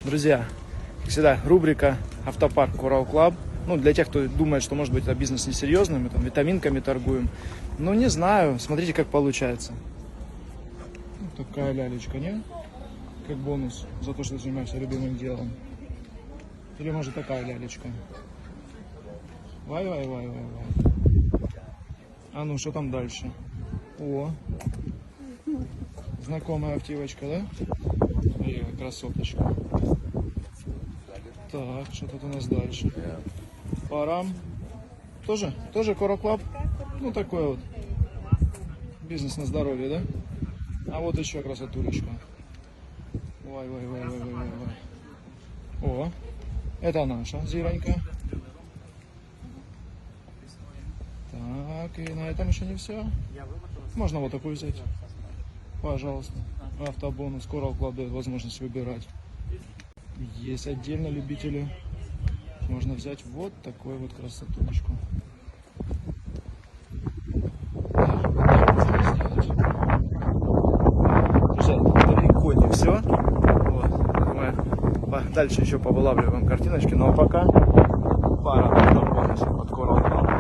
Друзья, как всегда, рубрика «Автопарк Coral Club». Ну, для тех, кто думает, что, может быть, это бизнес несерьезный, мы там витаминками торгуем. Ну, не знаю, смотрите, как получается. Вот такая лялечка, не? Как бонус за то, что ты занимаешься любимым делом. Или, может, такая лялечка. Вай. А ну, что там дальше? О, знакомая автивочка, да? И красоточка. Так, что тут у нас дальше? Парам. Тоже Coral Club? Ну, такой вот. Бизнес на здоровье, да? А вот еще красотулечка. Вай. О, это наша зиронька. Так, и на этом еще не все. Можно вот такую взять. Пожалуйста. Автобонус. Coral Club дает возможность выбирать. Есть отдельно любители. Можно взять вот такую вот красотулечку. Друзья, далеко не все. Вот. Мы дальше еще повылавливаем картиночки, но пока пара автобонусов от Coral Club.